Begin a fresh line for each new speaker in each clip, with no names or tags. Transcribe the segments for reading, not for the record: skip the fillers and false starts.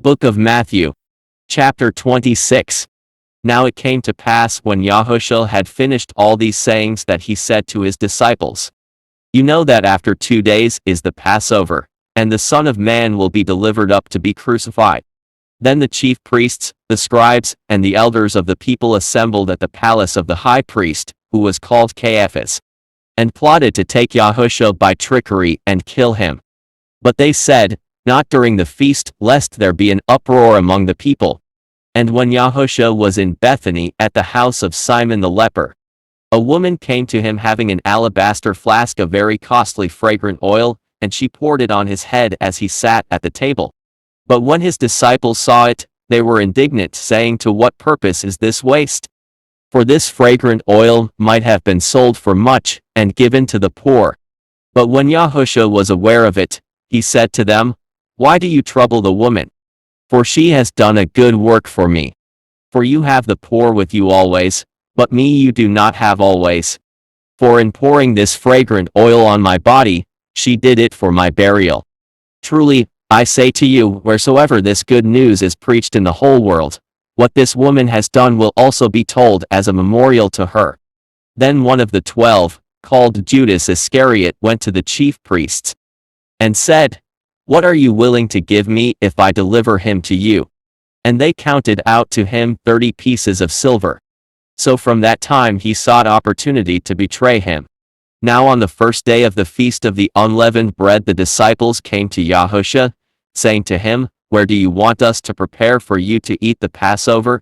Book of Matthew. Chapter 26. Now it came to pass when Yahushua had finished all these sayings that he said to his disciples, You know that after 2 days is the Passover, and the Son of Man will be delivered up to be crucified. Then the chief priests, the scribes, and the elders of the people assembled at the palace of the high priest, who was called Caiaphas, and plotted to take Yahushua by trickery and kill him. But they said, Not during the feast, lest there be an uproar among the people. And when Yahushua was in Bethany at the house of Simon the leper, a woman came to him having an alabaster flask of very costly fragrant oil, and she poured it on his head as he sat at the table. But when his disciples saw it, they were indignant, saying, To what purpose is this waste? For this fragrant oil might have been sold for much, and given to the poor. But when Yahushua was aware of it, he said to them, Why do you trouble the woman? For she has done a good work for me. For you have the poor with you always, but me you do not have always. For in pouring this fragrant oil on my body, she did it for my burial. Truly, I say to you, wheresoever this good news is preached in the whole world, what this woman has done will also be told as a memorial to her. Then one of the 12, called Judas Iscariot, went to the chief priests, and said, What are you willing to give me if I deliver him to you? And they counted out to him 30 pieces of silver. So from that time he sought opportunity to betray him. Now on the first day of the feast of the unleavened bread the disciples came to Yahushua, saying to him, Where do you want us to prepare for you to eat the Passover?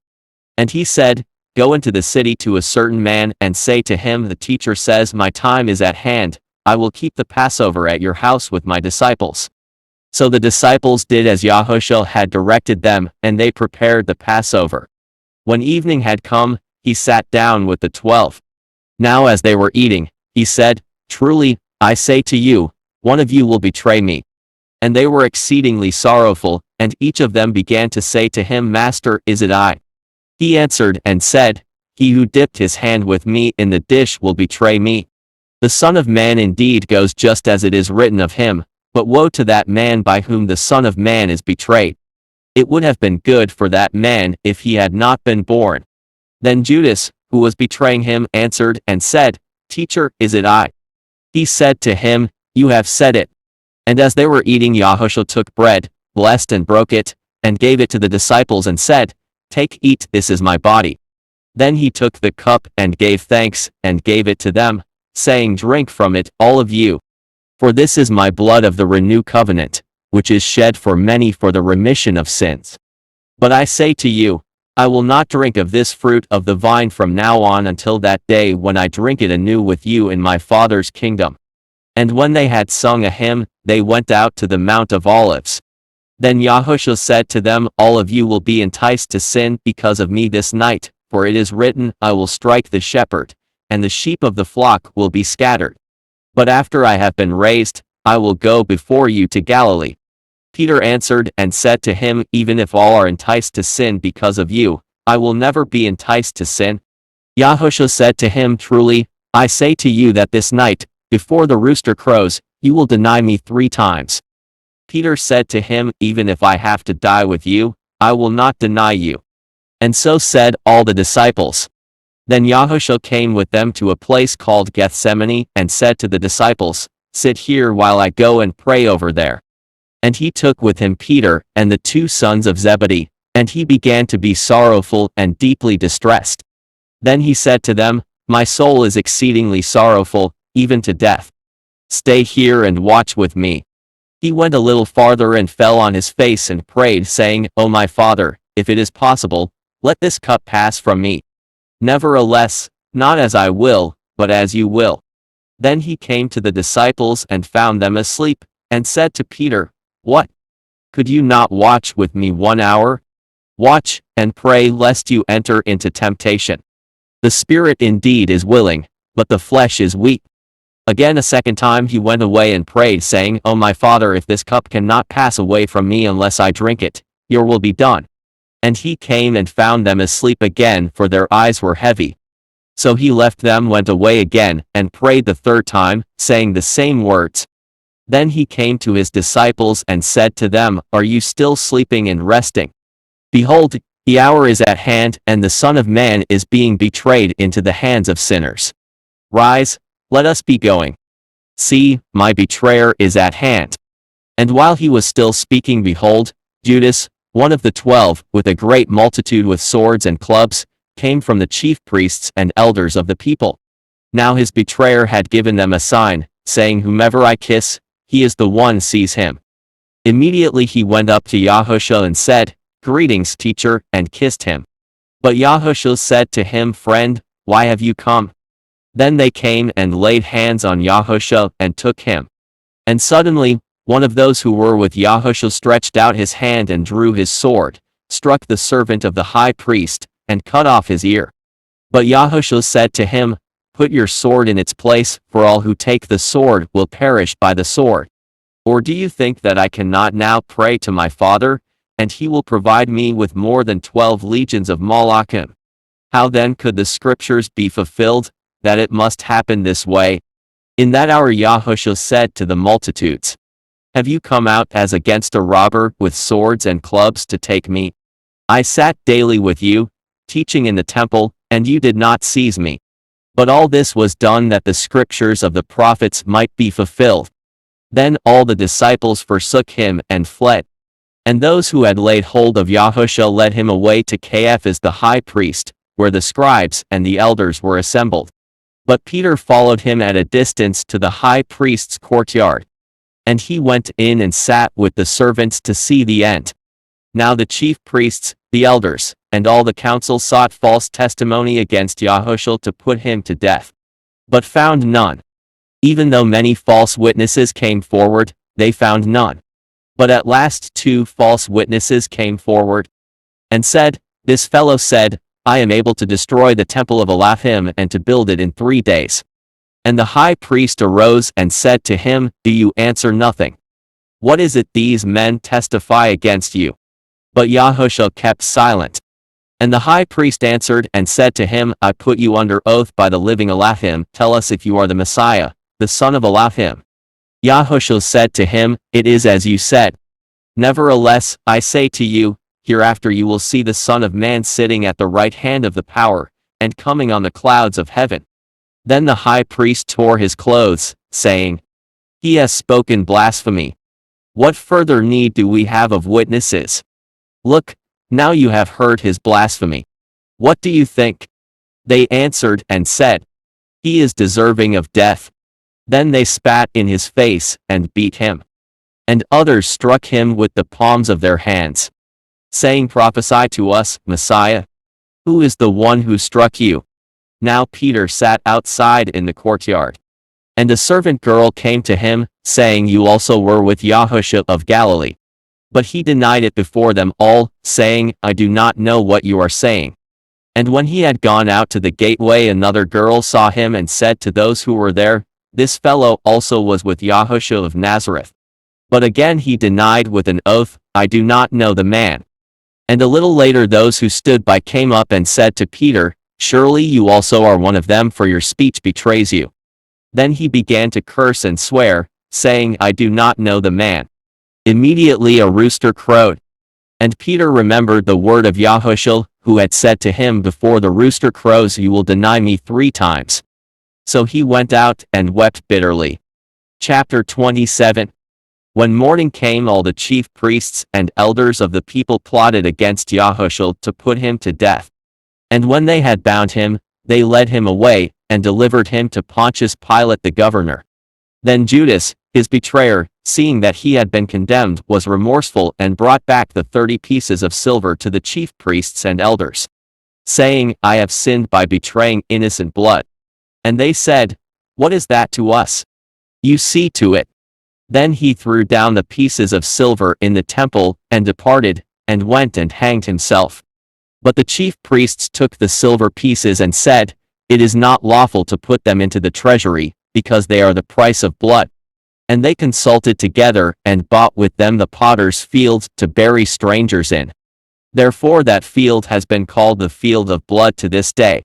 And he said, Go into the city to a certain man, and say to him, The teacher says, My time is at hand, I will keep the Passover at your house with my disciples. So the disciples did as Yahushua had directed them, and they prepared the Passover. When evening had come, he sat down with the 12. Now as they were eating, he said, Truly, I say to you, one of you will betray me. And they were exceedingly sorrowful, and each of them began to say to him, Master, is it I? He answered and said, He who dipped his hand with me in the dish will betray me. The Son of Man indeed goes just as it is written of him, but woe to that man by whom the Son of Man is betrayed. It would have been good for that man if he had not been born. Then Judas, who was betraying him, answered and said, Teacher, is it I? He said to him, You have said it. And as they were eating, Yahushua took bread, blessed and broke it, and gave it to the disciples and said, Take, eat, this is my body. Then he took the cup and gave thanks, and gave it to them, saying, Drink from it, all of you. For this is my blood of the renewed covenant, which is shed for many for the remission of sins. But I say to you, I will not drink of this fruit of the vine from now on until that day when I drink it anew with you in my Father's kingdom. And when they had sung a hymn, they went out to the Mount of Olives. Then Yahushua said to them, All of you will be enticed to sin because of me this night, for it is written, I will strike the shepherd, and the sheep of the flock will be scattered. But after I have been raised, I will go before you to Galilee. Peter answered and said to him, Even if all are enticed to sin because of you, I will never be enticed to sin. Yahushua said to him, Truly, I say to you that this night, before the rooster crows, you will deny me 3 times. Peter said to him, Even if I have to die with you, I will not deny you. And so said all the disciples. Then Yahushua came with them to a place called Gethsemane, and said to the disciples, Sit here while I go and pray over there. And he took with him Peter, and the 2 sons of Zebedee, and he began to be sorrowful and deeply distressed. Then he said to them, My soul is exceedingly sorrowful, even to death. Stay here and watch with me. He went a little farther and fell on his face and prayed, saying, O my Father, if it is possible, let this cup pass from me. Nevertheless, not as I will, but as you will. Then he came to the disciples and found them asleep, and said to Peter, What? Could you not watch with me 1 hour? Watch, and pray lest you enter into temptation. The spirit indeed is willing, but the flesh is weak. Again a second time he went away and prayed, saying, O my Father, if this cup cannot pass away from me unless I drink it, your will be done. And he came and found them asleep again, for their eyes were heavy. So he left them, went away again, and prayed the 3rd time, saying the same words. Then he came to his disciples and said to them, Are you still sleeping and resting? Behold, the hour is at hand, and the Son of Man is being betrayed into the hands of sinners. Rise, let us be going. See, my betrayer is at hand. And while he was still speaking, behold, Judas, one of the 12, with a great multitude with swords and clubs, came from the chief priests and elders of the people. Now his betrayer had given them a sign, saying, Whomever I kiss, he is the one, seize him. Immediately he went up to Yahushua and said, Greetings, teacher, and kissed him. But Yahushua said to him, Friend, why have you come? Then they came and laid hands on Yahushua and took him. And suddenly, one of those who were with Yahushua stretched out his hand and drew his sword, struck the servant of the high priest, and cut off his ear. But Yahushua said to him, Put your sword in its place, for all who take the sword will perish by the sword. Or do you think that I cannot now pray to my Father, and he will provide me with more than 12 legions of Malachim? How then could the scriptures be fulfilled, that it must happen this way? In that hour Yahushua said to the multitudes, Have you come out as against a robber with swords and clubs to take me? I sat daily with you, teaching in the temple, and you did not seize me. But all this was done that the scriptures of the prophets might be fulfilled. Then all the disciples forsook him and fled. And those who had laid hold of Yahushua led him away to Caiaphas the high priest, where the scribes and the elders were assembled. But Peter followed him at a distance to the high priest's courtyard. And he went in and sat with the servants to see the end. Now the chief priests, the elders, and all the council sought false testimony against Yahushua to put him to death. But found none. Even though many false witnesses came forward, they found none. But at last 2 false witnesses came forward, and said, This fellow said, I am able to destroy the temple of Elohim and to build it in 3 days. And the high priest arose and said to him, Do you answer nothing? What is it these men testify against you? But Yahushua kept silent. And the high priest answered and said to him, I put you under oath by the living Elohim, tell us if you are the Messiah, the Son of Elohim. Yahushua said to him, It is as you said. Nevertheless, I say to you, hereafter you will see the Son of Man sitting at the right hand of the power, and coming on the clouds of heaven. Then the high priest tore his clothes, saying, He has spoken blasphemy. What further need do we have of witnesses? Look, now you have heard his blasphemy. What do you think? They answered and said, He is deserving of death. Then they spat in his face and beat him. And others struck him with the palms of their hands, saying, Prophesy to us, Messiah. Who is the one who struck you? Now Peter sat outside in the courtyard. And a servant girl came to him, saying, You also were with Yahushua of Galilee. But he denied it before them all, saying, I do not know what you are saying. And when he had gone out to the gateway, another girl saw him and said to those who were there, This fellow also was with Yahushua of Nazareth. But again he denied with an oath, I do not know the man. And a little later those who stood by came up and said to Peter, Surely you also are one of them, for your speech betrays you. Then he began to curse and swear, saying, I do not know the man. Immediately a rooster crowed. And Peter remembered the word of Yahushua, who had said to him, Before the rooster crows you will deny me 3 times. So he went out and wept bitterly. Chapter 27. When morning came, all the chief priests and elders of the people plotted against Yahushua to put him to death. And when they had bound him, they led him away, and delivered him to Pontius Pilate the governor. Then Judas, his betrayer, seeing that he had been condemned, was remorseful and brought back the 30 pieces of silver to the chief priests and elders, saying, I have sinned by betraying innocent blood. And they said, What is that to us? You see to it. Then he threw down the pieces of silver in the temple, and departed, and went and hanged himself. But the chief priests took the silver pieces and said, It is not lawful to put them into the treasury, because they are the price of blood. And they consulted together, and bought with them the potter's field to bury strangers in. Therefore that field has been called the field of blood to this day.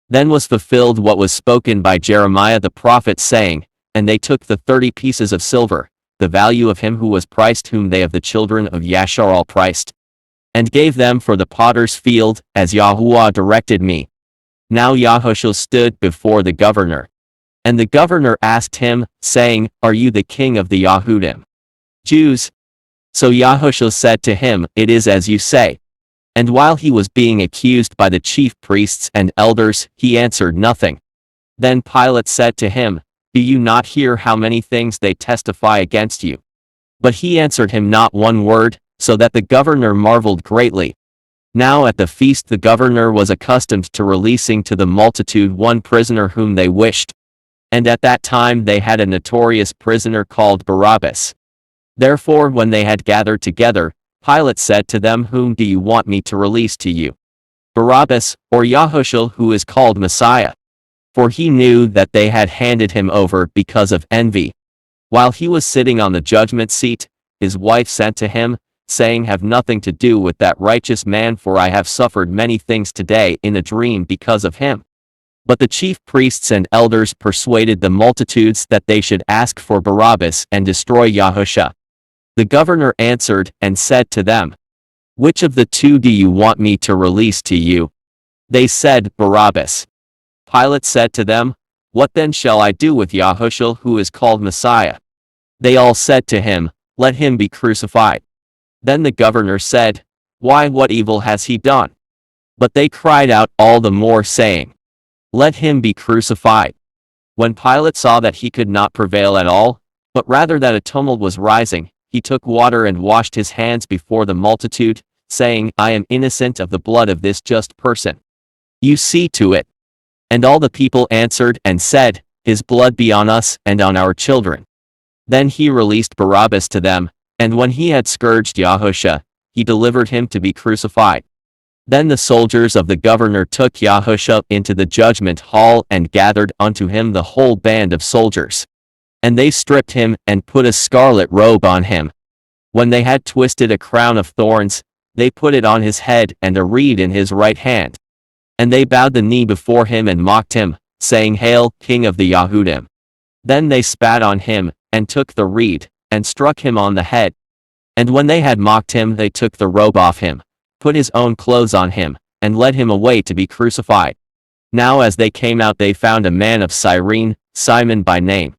Then was fulfilled what was spoken by Jeremiah the prophet, saying, And they took the 30 pieces of silver, the value of him who was priced, whom they of the children of Yashar'al priced, and gave them for the potter's field, as YAHUAH directed me. Now Yahushua stood before the governor. And the governor asked him, saying, Are you the king of the Yahudim Jews? So Yahushua said to him, It is as you say. And while he was being accused by the chief priests and elders, he answered nothing. Then Pilate said to him, Do you not hear how many things they testify against you? But he answered him not one word, so that the governor marveled greatly. Now at the feast the governor was accustomed to releasing to the multitude one prisoner whom they wished. And at that time they had a notorious prisoner called Barabbas. Therefore when they had gathered together, Pilate said to them, Whom do you want me to release to you? Barabbas, or Yahushua, who is called Messiah? For he knew that they had handed him over because of envy. While he was sitting on the judgment seat, his wife sent to him, saying, Have nothing to do with that righteous man, for I have suffered many things today in a dream because of him. But the chief priests and elders persuaded the multitudes that they should ask for Barabbas and destroy Yahushua. The governor answered and said to them, Which of the two do you want me to release to you? They said, Barabbas. Pilate said to them, What then shall I do with Yahushua, who is called Messiah? They all said to him, Let him be crucified. Then the governor said, Why, what evil has he done? But they cried out all the more, saying, Let him be crucified. When Pilate saw that he could not prevail at all, but rather that a tumult was rising, he took water and washed his hands before the multitude, saying, I am innocent of the blood of this just person. You see to it. And all the people answered and said, His blood be on us and on our children. Then he released Barabbas to them, and when he had scourged Yahushua, he delivered him to be crucified. Then the soldiers of the governor took Yahushua into the judgment hall and gathered unto him the whole band of soldiers. And they stripped him and put a scarlet robe on him. When they had twisted a crown of thorns, they put it on his head and a reed in his right hand. And they bowed the knee before him and mocked him, saying, Hail, King of the Yahudim. Then they spat on him, and took the reed, and struck him on the head. And when they had mocked him, they took the robe off him, put his own clothes on him, and led him away to be crucified. Now as they came out they found a man of Cyrene, Simon by name.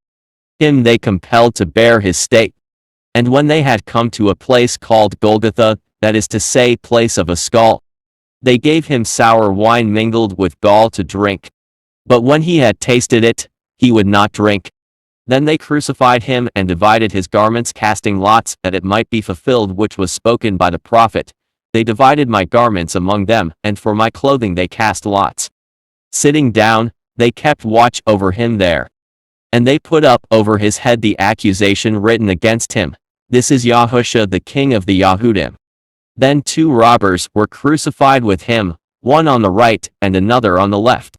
Him they compelled to bear his stake. And when they had come to a place called Golgotha, that is to say, place of a skull, they gave him sour wine mingled with gall to drink. But when he had tasted it, he would not drink. Then they crucified him and divided his garments, casting lots, that it might be fulfilled which was spoken by the prophet. They divided my garments among them, and for my clothing they cast lots. Sitting down, they kept watch over him there. And they put up over his head the accusation written against him, This is Yahushua, the king of the Yahudim. Then 2 robbers were crucified with him, one on the right and another on the left.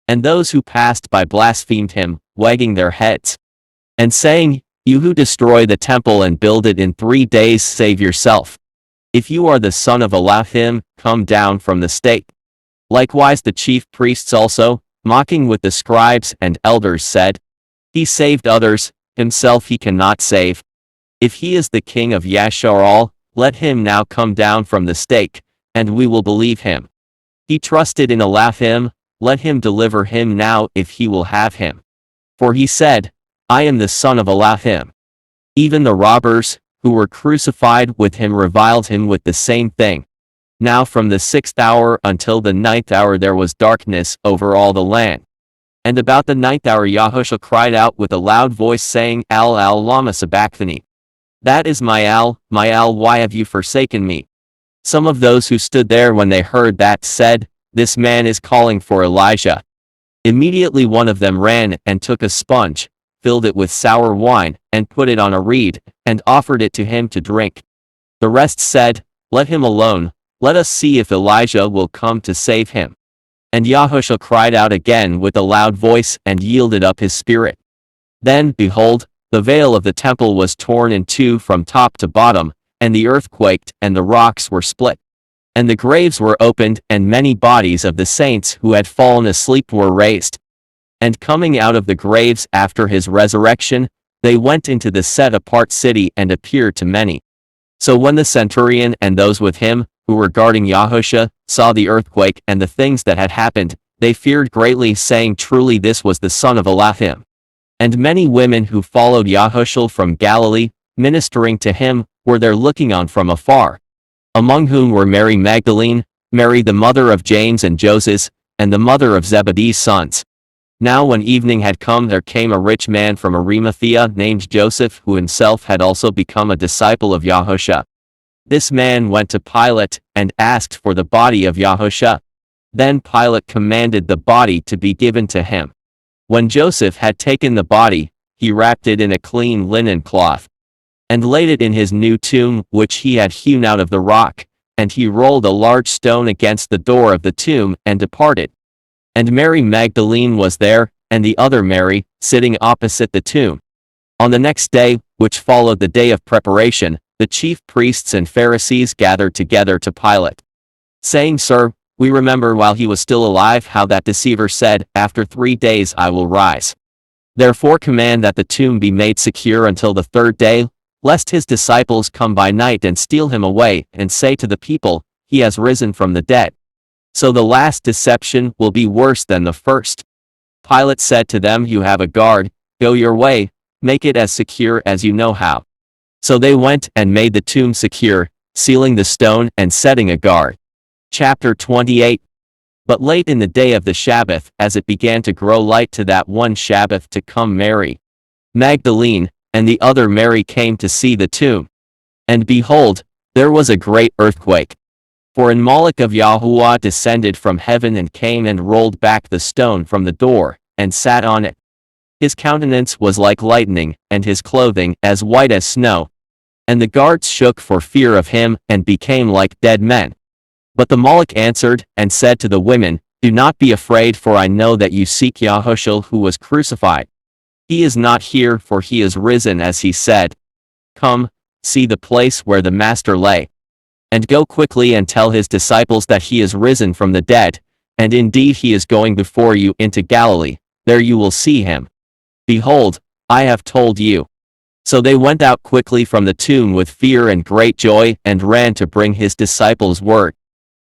And those who passed by blasphemed him, wagging their heads, and saying, You who destroy the temple and build it in 3 days, save yourself. If you are the son of Elohim, come down from the stake. Likewise the chief priests also, mocking with the scribes and elders, said, He saved others, himself he cannot save. If he is the king of Yashar'al, let him now come down from the stake, and we will believe him. He trusted in Elohim, let him deliver him now if he will have him. For he said, I am the son of Elohim. Even the robbers, who were crucified with him, reviled him with the same thing. Now from the 6th hour until the 9th hour there was darkness over all the land. And about the 9th hour Yahushua cried out with a loud voice, saying, Al lama sabachthani. That is my Al, why have you forsaken me? Some of those who stood there when they heard that said, This man is calling for Elijah. Immediately one of them ran and took a sponge, filled it with sour wine, and put it on a reed, and offered it to him to drink. The rest said, Let him alone, let us see if Elijah will come to save him. And Yahushua cried out again with a loud voice, and yielded up his spirit. Then, behold, the veil of the temple was torn in 2 from top to bottom, and the earth quaked, and the rocks were split. And the graves were opened, and many bodies of the saints who had fallen asleep were raised. And coming out of the graves after his resurrection, they went into the set-apart city and appeared to many. So when the centurion and those with him, who were guarding Yahushua, saw the earthquake and the things that had happened, they feared greatly, saying, "Truly this was the son of Elohim." And many women who followed Yahushua from Galilee, ministering to him, were there looking on from afar, among whom were Mary Magdalene, Mary the mother of James and Joses, and the mother of Zebedee's sons. Now when evening had come, there came a rich man from Arimathea named Joseph, who himself had also become a disciple of Yahushua. This man went to Pilate, and asked for the body of Yahushua. Then Pilate commanded the body to be given to him. When Joseph had taken the body, he wrapped it in a clean linen cloth, and laid it in his new tomb, which he had hewn out of the rock, and he rolled a large stone against the door of the tomb, and departed. And Mary Magdalene was there, and the other Mary, sitting opposite the tomb. On the next day, which followed the day of preparation, the chief priests and Pharisees gathered together to Pilate, saying, "Sir, we remember while he was still alive how that deceiver said, 'After 3 days I will rise.' Therefore command that the tomb be made secure until the 3rd day, lest his disciples come by night and steal him away, and say to the people, 'He has risen from the dead.' So the last deception will be worse than the first." Pilate said to them, "You have a guard, go your way, make it as secure as you know how." So they went and made the tomb secure, sealing the stone and setting a guard. Chapter 28. But late in the day of the Sabbath, as it began to grow light to that one Sabbath to come, Mary Magdalene, and the other Mary came to see the tomb. And behold, there was a great earthquake. For an Malach of YAHUAH descended from heaven and came and rolled back the stone from the door, and sat on it. His countenance was like lightning, and his clothing as white as snow. And the guards shook for fear of him, and became like dead men. But the Malach answered, and said to the women, "Do not be afraid, for I know that you seek Yahushua who was crucified. He is not here, for he is risen as he said. Come, see the place where the Master lay. And go quickly and tell his disciples that he is risen from the dead, and indeed he is going before you into Galilee, there you will see him. Behold, I have told you." So they went out quickly from the tomb with fear and great joy, and ran to bring his disciples word.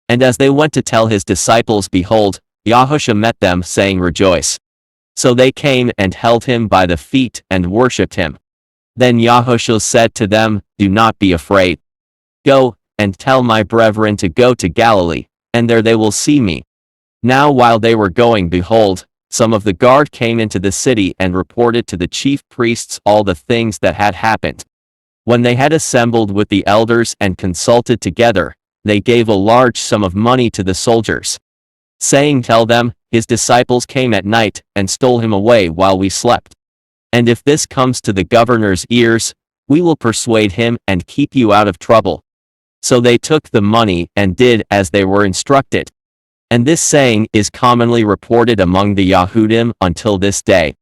And as they went to tell his disciples, behold, Yahushua met them, saying, "Rejoice." So they came and held him by the feet, and worshipped him. Then Yahushua said to them, "Do not be afraid. Go, and tell my brethren to go to Galilee, and there they will see me." Now while they were going, behold, some of the guard came into the city and reported to the chief priests all the things that had happened. When they had assembled with the elders and consulted together, they gave a large sum of money to the soldiers, saying, "Tell them, his disciples came at night, and stole him away while we slept. And if this comes to the governor's ears, we will persuade him and keep you out of trouble." So they took the money, and did as they were instructed. And this saying is commonly reported among the Yahudim until this day.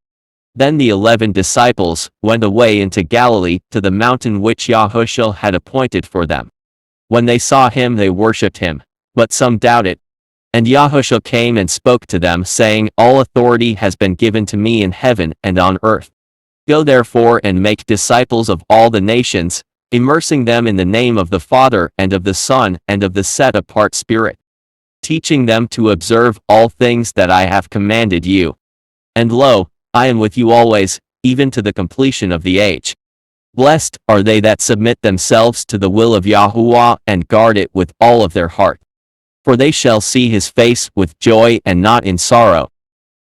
Then the 11 disciples went away into Galilee, to the mountain which Yahushua had appointed for them. When they saw him they worshipped him, but some doubted. And Yahushua came and spoke to them, saying, "All authority has been given to me in heaven and on earth. Go therefore and make disciples of all the nations, immersing them in the name of the Father, and of the Son, and of the set-apart Spirit, teaching them to observe all things that I have commanded you. And lo, I am with you always, even to the completion of the age." Blessed are they that submit themselves to the will of YAHUAH, and guard it with all of their heart. For they shall see his face with joy and not in sorrow.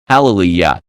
Hallelujah.